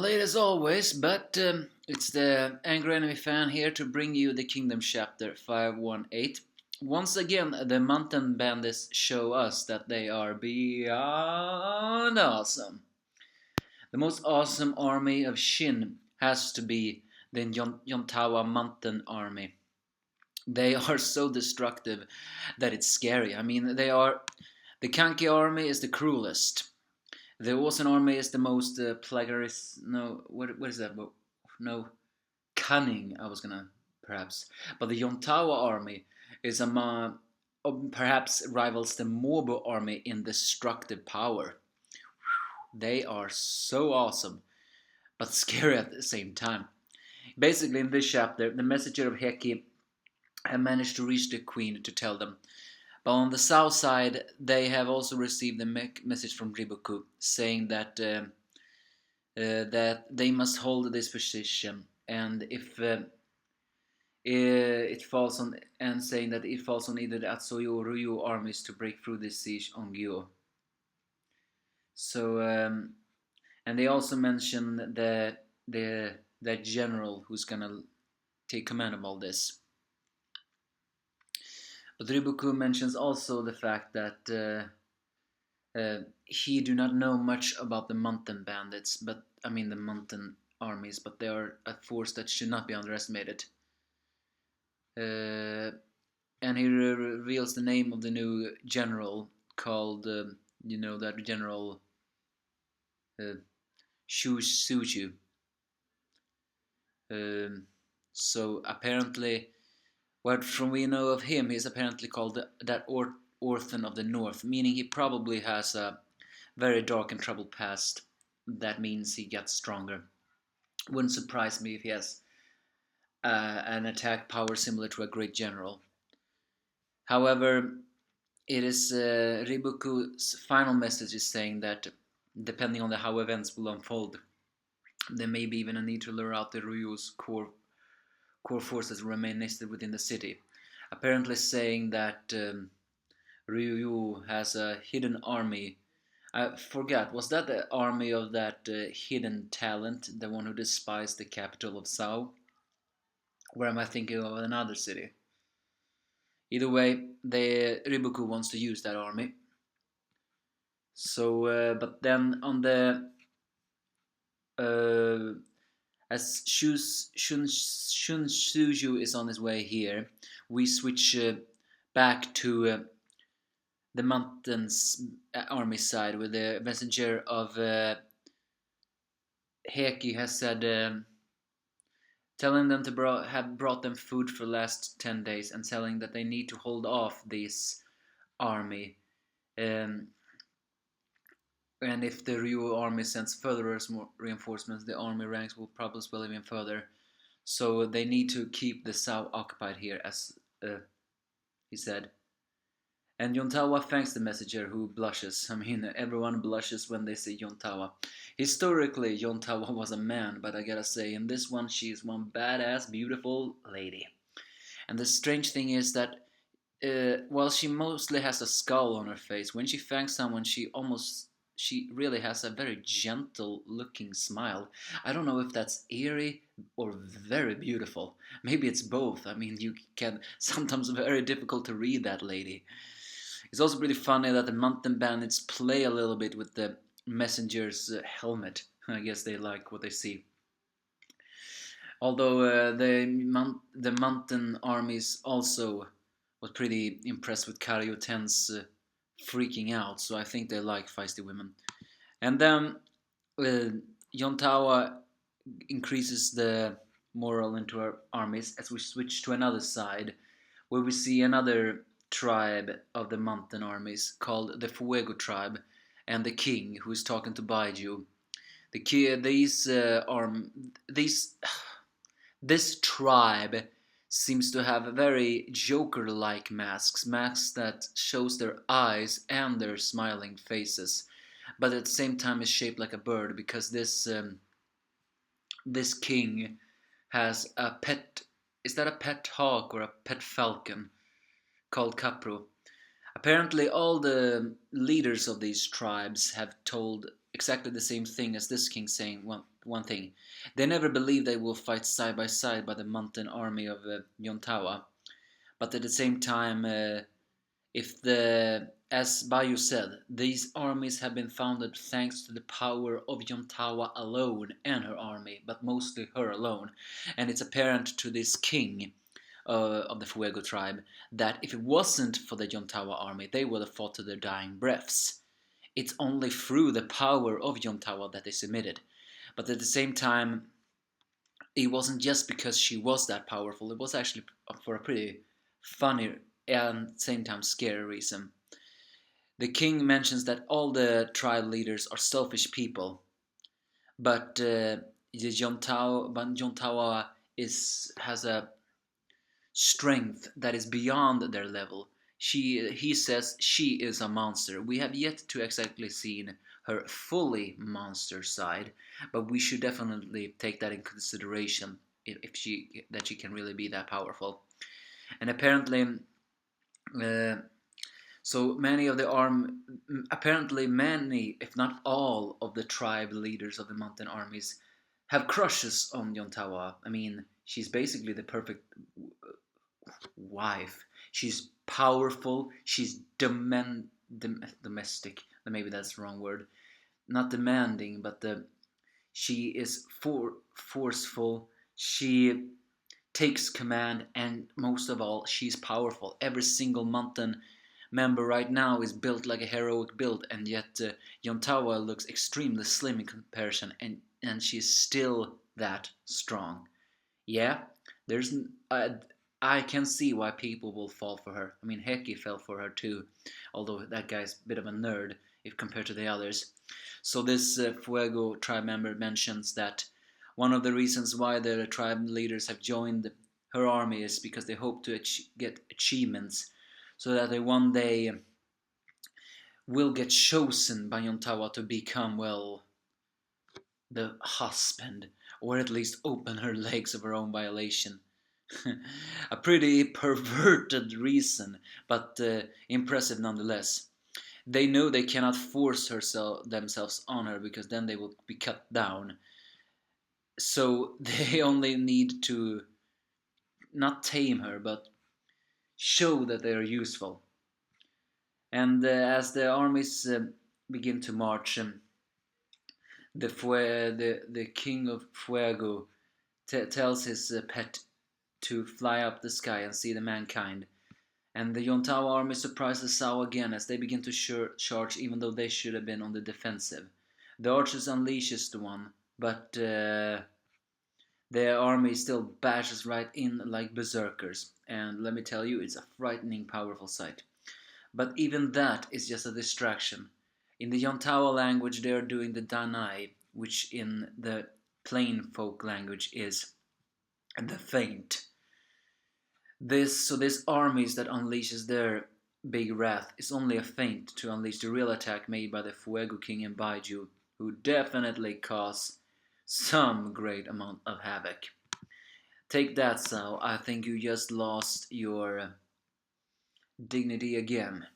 late as always, but it's the Angry Enemy fan here to bring you the Kingdom Chapter 518. Once again, the Mountain Bandits show us that they are beyond awesome. The most awesome army of Shin has to be the Yontawa Mountain Army. They are so destructive that it's scary. The Kanki army is the cruelest. The Ocean army is the most plagiarist. No, what is that? No, cunning. I was gonna perhaps, but the Yontawa army is perhaps rivals the Mobo army in destructive power. They are so awesome, but scary at the same time. Basically, in this chapter, the messenger of Heki have managed to reach the queen to tell them. But on the south side, they have also received a message from Riboku saying that that they must hold this position, and if it falls on, and saying that it falls on either the Atsuyo or Ryu armies to break through this siege on Gyo. So, and they also mention the general who's gonna take command of all this. But Riboku mentions also the fact that he do not know much about the mountain bandits, the mountain armies, but they are a force that should not be underestimated. And he reveals the name of the new general called, that general Shusuju. So apparently, what from we know of him, he's apparently called that Orphan of the North, meaning he probably has a very dark and troubled past. That means he gets stronger. Wouldn't surprise me if he has an attack power similar to a great general. However, it is Riboku's final message is saying that depending on how events will unfold, there may be even a need to lure out the Ryu's core forces remain nested within the city. Apparently saying that Ryouyou has a hidden army. I forgot, was that the army of that hidden talent, the one who despised the capital of Sao? Or am I thinking of another city? Either way, Riboku wants to use that army. So, but then on the as Shunsuju is on his way here, we switch back to the mountains army side, where the messenger of Heki has said, telling them to have brought them food for the last 10 days, and telling that they need to hold off this army. And if the Ryu army sends further reinforcements, the army ranks will probably swell even further. So they need to keep the South occupied here, as he said. And Yontawa thanks the messenger, who blushes. Everyone blushes when they see Yontawa. Historically, Yontawa was a man, but I gotta say, in this one, she is one badass, beautiful lady. And the strange thing is that while she mostly has a skull on her face, when she thanks someone, she really has a very gentle looking smile. I don't know if that's eerie or very beautiful. Maybe it's both. You can sometimes very difficult to read that lady. It's also pretty funny that the mountain bandits play a little bit with the messenger's helmet. I guess they like what they see. Although the mountain armies also was pretty impressed with Karyo Ten's freaking out, so I think they like feisty women. And then Yontawa increases the morale into our armies as we switch to another side, where we see another tribe of the mountain armies called the Fuego tribe, and the king who is talking to Baiju. This tribe seems to have very Joker-like masks that shows their eyes and their smiling faces, but at the same time is shaped like a bird, because this king has a pet. Is that a pet hawk or a pet falcon called Capro? Apparently all the leaders of these tribes have told exactly the same thing as this king, saying one thing. They never believe they will fight side by side by the mountain army of Yontawa. But at the same time, if the as Bayu said, these armies have been founded thanks to the power of Yontawa alone and her army, but mostly her alone. And it's apparent to this king of the Fuego tribe that if it wasn't for the Yontawa army, they would have fought to their dying breaths. It's only through the power of Yontawa that they submitted. But at the same time, it wasn't just because she was that powerful, it was actually for a pretty funny and at the same time scary reason. The king mentions that all the tribe leaders are selfish people, but Yontawa has a strength that is beyond their level. He says she is a monster. We have yet to exactly seen her fully monster side, but we should definitely take that in consideration if she can really be that powerful. And apparently, so many of the apparently many, if not all, of the tribe leaders of the mountain armies have crushes on Yontawa. I mean, she's basically the perfect wife. She's powerful. She's domestic. Maybe that's the wrong word. Not demanding, but she is forceful. She takes command, and most of all, she's powerful. Every single mountain member right now is built like a heroic build, and yet Yontawa looks extremely slim in comparison, and she's still that strong. Yeah, there's I can see why people will fall for her. I mean, Heki fell for her too, although that guy's a bit of a nerd if compared to the others. So this Fuego tribe member mentions that one of the reasons why the tribe leaders have joined her army is because they hope to get achievements, so that they one day will get chosen by Yontawa to become, well, the husband, or at least open her legs of her own violation. A pretty perverted reason, but impressive nonetheless. They know they cannot force themselves on her, because then they will be cut down. So they only need to not tame her, but show that they are useful. And as the armies begin to march, the king of Fuego tells his pet to fly up the sky and see the mankind. And the Yontawa army surprises Sao again as they begin to charge, even though they should have been on the defensive. The archers unleashes the one, but their army still bashes right in like berserkers. And let me tell you, it's a frightening, powerful sight. But even that is just a distraction. In the Yontawa language, they are doing the Danai, which in the plain folk language is the feint. This armies that unleashes their big wrath is only a feint to unleash the real attack made by the Fuego King and Baiju, who definitely cause some great amount of havoc. Take that, Sao. I think you just lost your dignity again.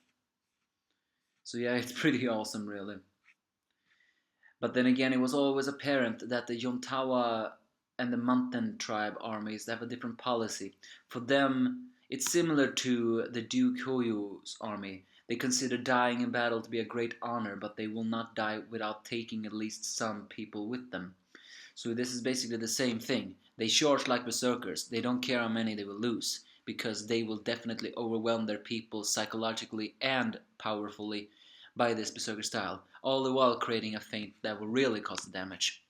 So yeah, it's pretty awesome, really. But then again, it was always apparent that the Yontawa and the mountain tribe armies have a different policy. For them, it's similar to the Duke Hoyu's army. They consider dying in battle to be a great honor, but they will not die without taking at least some people with them. So this is basically the same thing. They charge like berserkers. They don't care how many they will lose, because they will definitely overwhelm their people psychologically and powerfully by this berserker style, all the while creating a feint that will really cause the damage.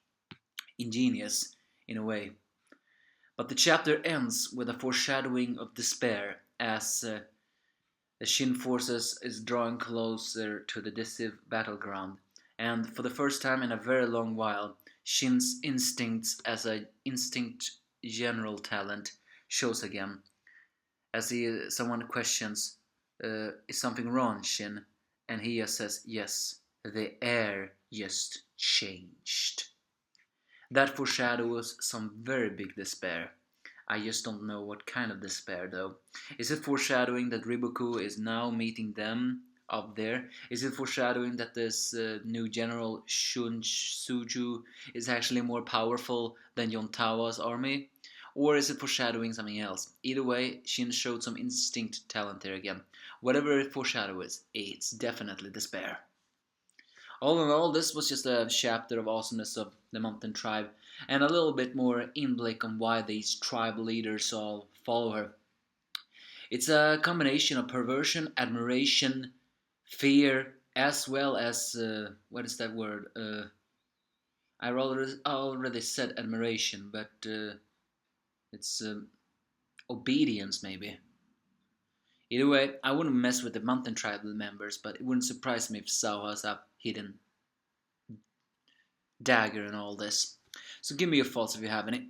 Ingenious, in a way. But the chapter ends with a foreshadowing of despair as the Shin forces is drawing closer to the decisive battleground, and for the first time in a very long while, Shin's instincts as an instinct general talent shows again. As someone questions, is something wrong, Shin? And he just says, yes, the air just changed. That foreshadows some very big despair. I just don't know what kind of despair though. Is it foreshadowing that Riboku is now meeting them, up there? Is it foreshadowing that this new general Shun Suju is actually more powerful than Yontawa's army? Or is it foreshadowing something else? Either way, Shin showed some instinct talent there again. Whatever it foreshadows, it's definitely despair. All in all, this was just a chapter of awesomeness of the Mountain Tribe, and a little bit more inblick on why these tribe leaders all follow her. It's a combination of perversion, admiration, fear, as well as what is that word? I already said admiration, but it's obedience maybe. Either way, I wouldn't mess with the mountain tribal members, but it wouldn't surprise me if Sao has a hidden dagger and all this. So give me your thoughts if you have any.